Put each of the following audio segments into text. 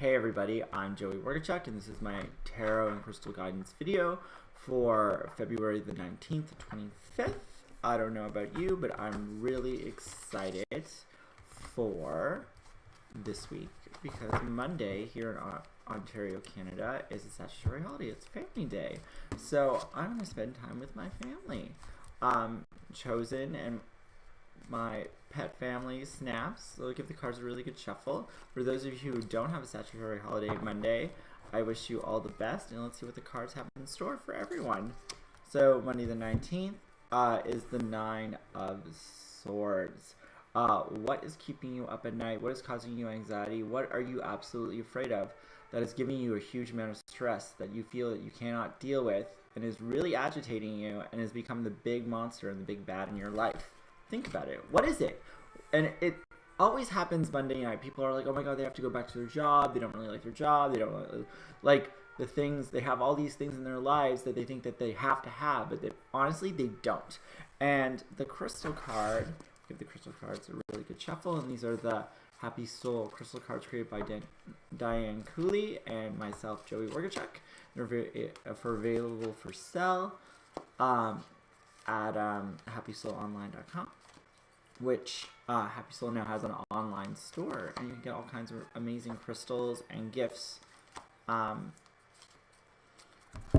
Hey everybody, I'm Joey Wargachuk, and this is my Tarot and Crystal Guidance video for February the 19th, 25th. I don't know about you, but I'm really excited for this week because Monday here in Ontario, Canada is a statutory holiday. It's Family Day. So I'm going to spend time with my family. Chosen and my pet family snaps. So I'll give the cards a really good shuffle. For those of you who don't have a statutory holiday Monday, I wish you all the best, and let's see what the cards have in store for everyone. So Monday the 19th is the Nine of Swords. What is keeping you up at night? What is causing you anxiety? What are you absolutely afraid of that is giving you a huge amount of stress that you feel that you cannot deal with and is really agitating you and has become the big monster and the big bad in your life? Think about it. What is it? And it always happens Monday night. People are like, oh my god, they have to go back to their job. They don't really like their job. They don't really like the things. They have all these things in their lives that they think that they have to have, but honestly, they don't. And the crystal card, give the crystal cards a really good shuffle. And these are the Happy Soul crystal cards created by Diane Cooley and myself, Joey Wargachuk. They're available for sale at happysoulonline.com. which Happy Soul now has an online store, and you can get all kinds of amazing crystals and gifts for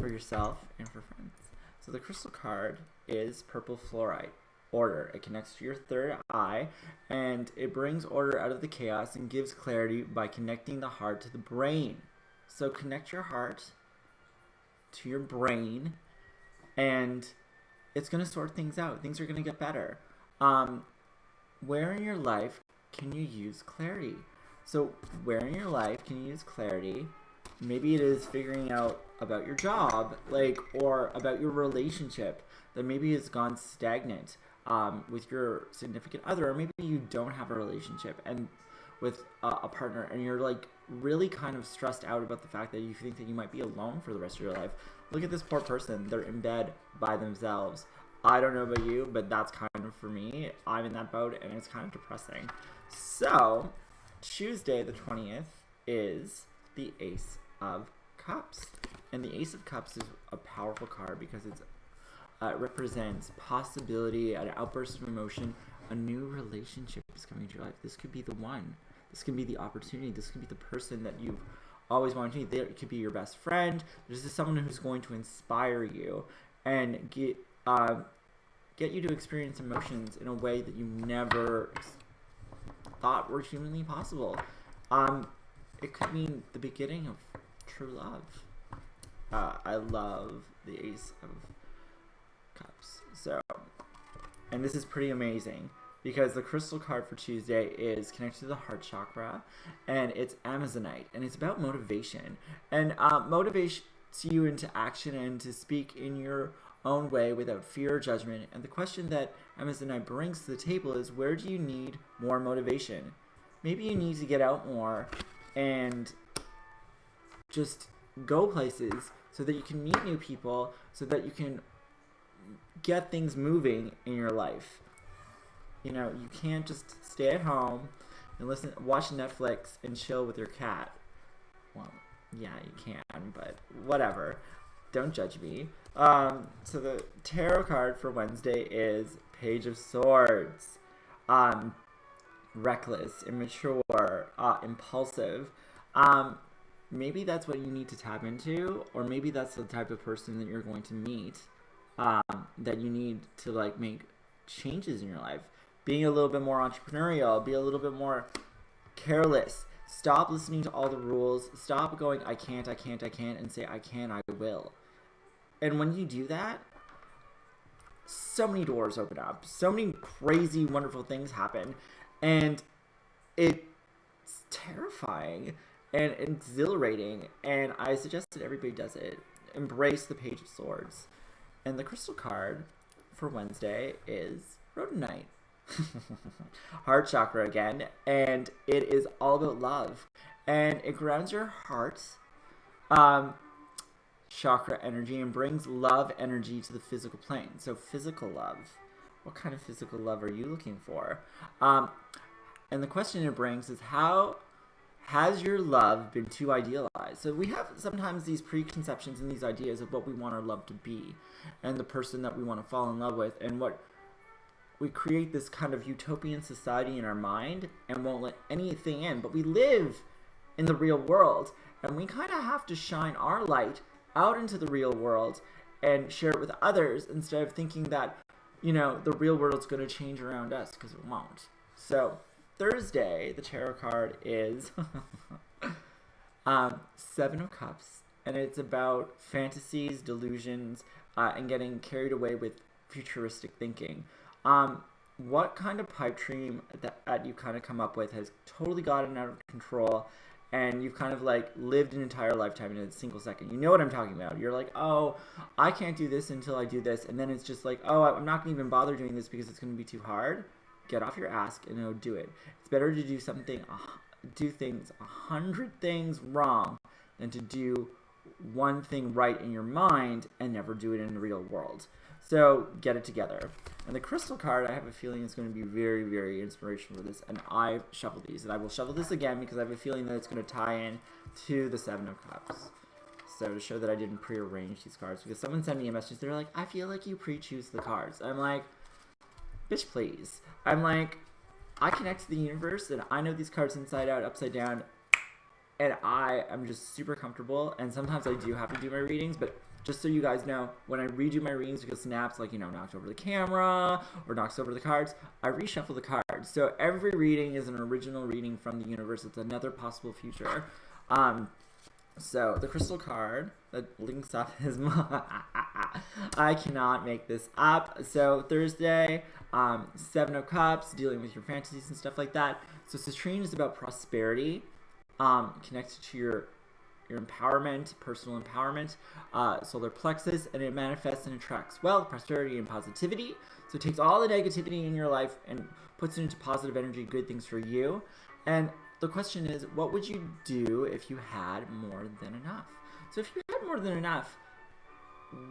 yourself and for friends. So the crystal card is Purple Fluorite. Order. It connects to your third eye, and it brings order out of the chaos and gives clarity by connecting the heart to the brain. So connect your heart to your brain, and it's going to sort things out. Things are going to get better. Where in your life can you use clarity? So where in your life can you use clarity? Maybe it is figuring out about your job, or about your relationship that maybe has gone stagnant with your significant other, or maybe you don't have a relationship and with a partner, and you're really kind of stressed out about the fact that you think that you might be alone for the rest of your life. Look at this poor person. They're in bed by themselves. I don't know about you, but that's kind of for me. I'm in that boat, and it's kind of depressing. So, Tuesday the 20th is the Ace of Cups. And the Ace of Cups is a powerful card because it represents possibility, an outburst of emotion. A new relationship is coming to your life. This could be the one. This could be the opportunity. This could be the person that you've always wanted to meet. It could be your best friend. This is someone who's going to inspire you and get you to experience emotions in a way that you never thought were humanly possible. It could mean the beginning of true love. I love the Ace of Cups. So, and this is pretty amazing because the crystal card for Tuesday is connected to the heart chakra, and it's Amazonite, and it's about motivation, and motivates you into action and to speak in your own way without fear or judgment. And the question that Amazonite brings to the table is, where do you need more motivation? Maybe you need to get out more and just go places so that you can meet new people, so that you can get things moving in your life. You know, you can't just stay at home and watch Netflix and chill with your cat. Well, yeah, you can, but whatever. Don't judge me. So the tarot card for Wednesday is Page of Swords. Reckless, immature, impulsive. Maybe that's what you need to tap into, or maybe that's the type of person that you're going to meet, that you need to make changes in your life. Being a little bit more entrepreneurial, be a little bit more careless. Stop listening to all the rules. Stop going, I can't, and say, I can, I will. And when you do that, so many doors open up. So many crazy, wonderful things happen. And it's terrifying and exhilarating. And I suggest that everybody does it. Embrace the Page of Swords. And the crystal card for Wednesday is Rhodonite. Heart chakra again. And it is all about love. And it grounds your heart. Chakra energy, and brings love energy to the physical plane. So physical love. What kind of physical love are you looking for? And the question it brings is, how has your love been too idealized? So we have sometimes these preconceptions and these ideas of what we want our love to be and the person that we want to fall in love with, and what we create this kind of utopian society in our mind and won't let anything in. But we live in the real world, and we kind of have to shine our light out into the real world and share it with others instead of thinking that, you know, the real world's going to change around us, because it won't. So Thursday, the tarot card is Seven of Cups, and it's about fantasies, delusions, and getting carried away with futuristic thinking. What kind of pipe dream that you kind of come up with has totally gotten out of control, and you've kind of like lived an entire lifetime in a single second. You know what I'm talking about. You're like, oh, I can't do this until I do this, and then it's just like, oh, I'm not going to even bother doing this because it's going to be too hard. Get off your ass and do it. It's better to do things 100 things wrong than to do one thing right in your mind and never do it in the real world. So get it together. And the crystal card, I have a feeling is going to be very, very inspirational for this. And I've shuffled these. And I will shuffle this again because I have a feeling that it's going to tie in to the Seven of Cups. So to show that I didn't pre-arrange these cards. Because someone sent me a message. They're like, I feel like you pre-choose the cards. I'm like, bitch, please. I'm like, I connect to the universe. And I know these cards inside out, upside down. And I am just super comfortable. And sometimes I do have to do my readings. But just so you guys know, when I redo my readings because Snaps, like, you know, knocks over the camera or knocks over the cards, I reshuffle the cards. So every reading is an original reading from the universe. It's another possible future. So the crystal card that links up is I cannot make this up. So Thursday, Seven of Cups, dealing with your fantasies and stuff like that. So citrine is about prosperity, connected to your empowerment, personal empowerment, solar plexus, and it manifests and attracts wealth, prosperity, and positivity. So it takes all the negativity in your life and puts it into positive energy, good things for you. And the question is, what would you do if you had more than enough? So if you had more than enough,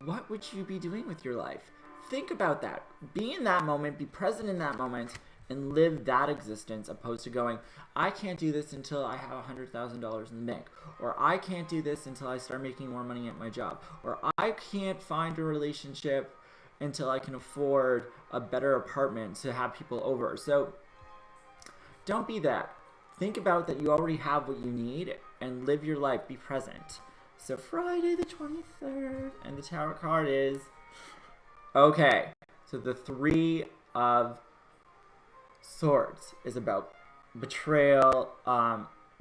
what would you be doing with your life? Think about that. Be in that moment, be present in that moment, and live that existence, opposed to going, I can't do this until I have $100,000 in the bank, or I can't do this until I start making more money at my job, or I can't find a relationship until I can afford a better apartment to have people over. So don't be that. Think about that you already have what you need and live your life. Be present. So Friday the 23rd, and the tarot card is, okay, so the Three of Swords is about betrayal,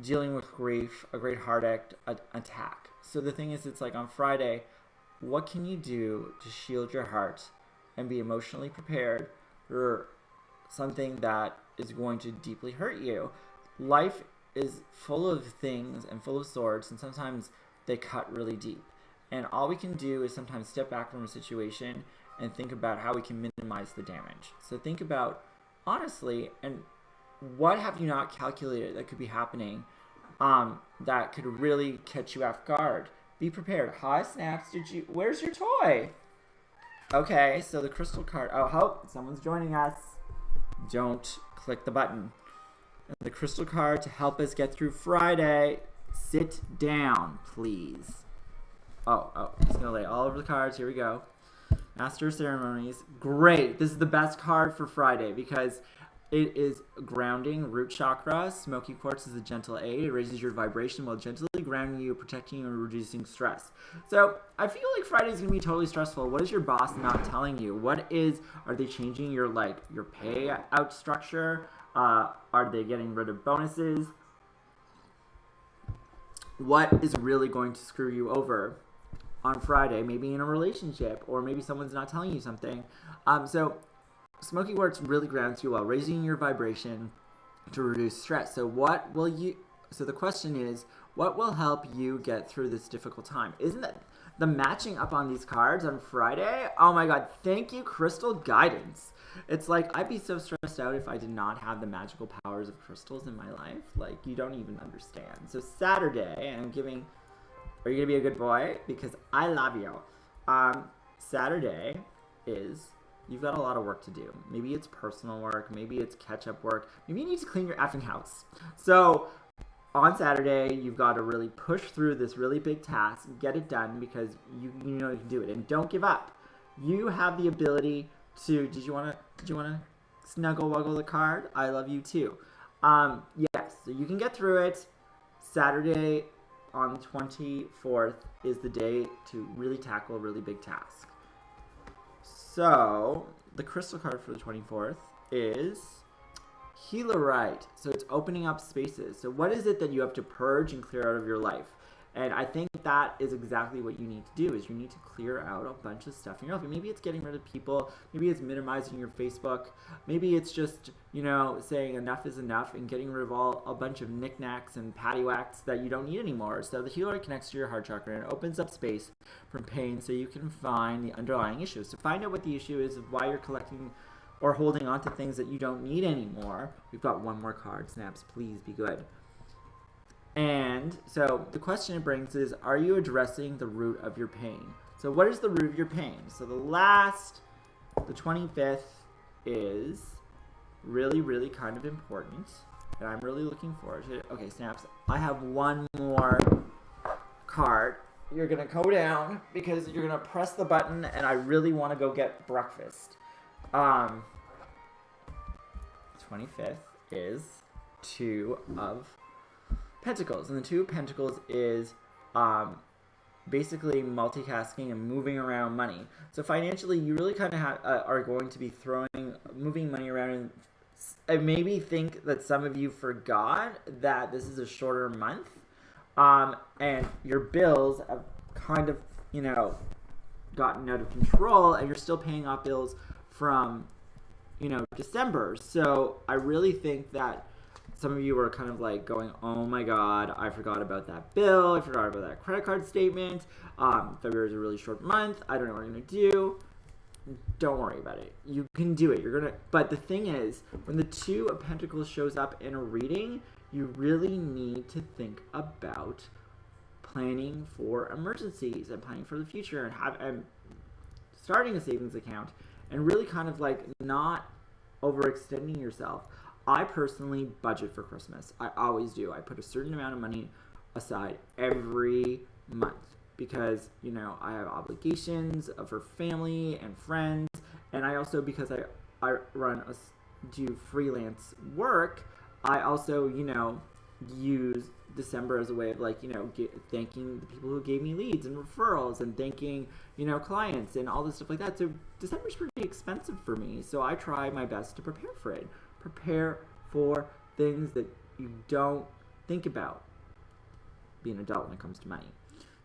dealing with grief, a great heartache, attack. So the thing is, it's like on Friday, what can you do to shield your heart and be emotionally prepared for something that is going to deeply hurt you? Life is full of things and full of swords, and sometimes they cut really deep. And all we can do is sometimes step back from a situation and think about how we can minimize the damage. So think about, honestly, and what have you not calculated that could be happening that could really catch you off guard? Be prepared. Hi, Snaps. Where's your toy? Okay, so the crystal card. Oh, someone's joining us. Don't click the button. And the crystal card to help us get through Friday. Sit down, please. Oh, it's gonna lay all over the cards. Here we go. Master of Ceremonies. Great. This is the best card for Friday because it is grounding, root chakra. Smoky quartz is a gentle aid. It raises your vibration while gently grounding you, protecting you, and reducing stress. So I feel like Friday is going to be totally stressful. What is your boss not telling you? Are they changing your payout structure? Are they getting rid of bonuses? What is really going to screw you over on Friday? Maybe in a relationship, or maybe someone's not telling you something. So smoky quartz really grounds you while raising your vibration to reduce stress. So the question is, what will help you get through this difficult time? Isn't that the matching up on these cards on Friday? Oh my God, thank you, crystal guidance. It's like, I'd be so stressed out if I did not have the magical powers of crystals in my life. Like, you don't even understand. So Saturday, are you going to be a good boy? Because I love you. Saturday is, you've got a lot of work to do. Maybe it's personal work. Maybe it's catch-up work. Maybe you need to clean your effing house. So on Saturday, you've got to really push through this really big task, get it done because you know you can do it, and don't give up. You have the ability to. Did you want to snuggle wuggle the card? I love you too. Yes, so you can get through it. Saturday on the 24th is the day to really tackle a really big task. So the crystal card for the 24th is Healerite. So it's opening up spaces. So what is it that you have to purge and clear out of your life? And I think that is exactly what you need to do, is you need to clear out a bunch of stuff in your life. And maybe it's getting rid of people. Maybe it's minimizing your Facebook. Maybe it's just, saying enough is enough and getting rid of a bunch of knickknacks and paddywhacks that you don't need anymore. So the healer connects to your heart chakra and opens up space from pain so you can find the underlying issue. So find out what the issue is, why you're collecting or holding on to things that you don't need anymore. We've got one more card. Snaps, please be good. And so the question it brings is, are you addressing the root of your pain? So what is the root of your pain? So the 25th is really, really kind of important. And I'm really looking forward to it. Okay, Snaps, I have one more card. You're going to go down because you're going to press the button and I really want to go get breakfast. 25th is Two of Pentacles, and the Two of Pentacles is basically multitasking and moving around money. So financially, you really kind of are going to be moving money around, and I maybe think that some of you forgot that this is a shorter month, and your bills have kind of gotten out of control, and you're still paying off bills from December. So I really think that some of you are kind of like going, oh my God, I forgot about that bill. I forgot about that credit card statement. February is a really short month. I don't know what I'm going to do. Don't worry about it. You can do it. But the thing is, when the Two of Pentacles shows up in a reading, you really need to think about planning for emergencies and planning for the future and starting a savings account and really kind of like not overextending yourself. I personally budget for Christmas. I always do. I put a certain amount of money aside every month because, I have obligations for family and friends. And I also, because I do freelance work, I also, use December as a way of thanking the people who gave me leads and referrals and thanking, clients and all this stuff like that. So December's pretty expensive for me. So I try my best to prepare for it. Prepare for things that you don't think about. Be an adult when it comes to money.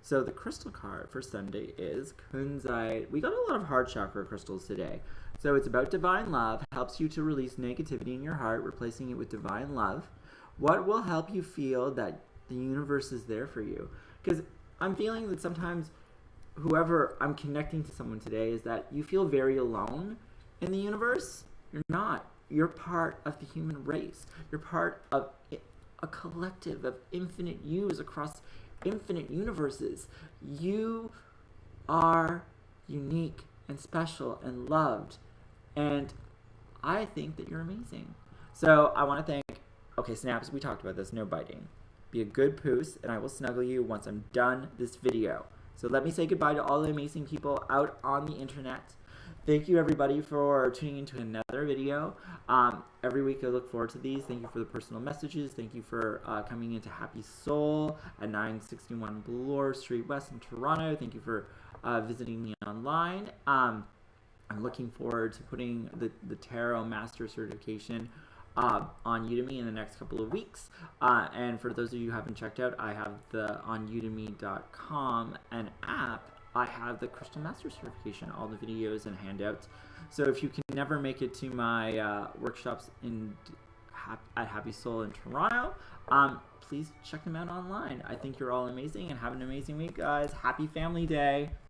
So the crystal card for Sunday is Kunzite. We got a lot of heart chakra crystals today. So it's about divine love. Helps you to release negativity in your heart, replacing it with divine love. What will help you feel that the universe is there for you? Because I'm feeling that sometimes whoever I'm connecting to someone today is that you feel very alone in the universe. You're not. You're part of the human race. You're part of a collective of infinite yous across infinite universes. You are unique and special and loved. And I think that you're amazing. So I want to thank, okay, Snaps, we talked about this, no biting. Be a good poos, and I will snuggle you once I'm done this video. So let me say goodbye to all the amazing people out on the internet. Thank you, everybody, for tuning into another video. Every week I look forward to these. Thank you for the personal messages. Thank you for coming into Happy Soul at 961 Bloor Street West in Toronto. Thank you for visiting me online. I'm looking forward to putting the Tarot Master Certification on Udemy in the next couple of weeks. And for those of you who haven't checked out, I have on udemy.com an app. I have the Crystal Master Certification, all the videos and handouts. So if you can never make it to my workshops at Happy Soul in Toronto, please check them out online. I think you're all amazing and have an amazing week, guys. Happy Family Day.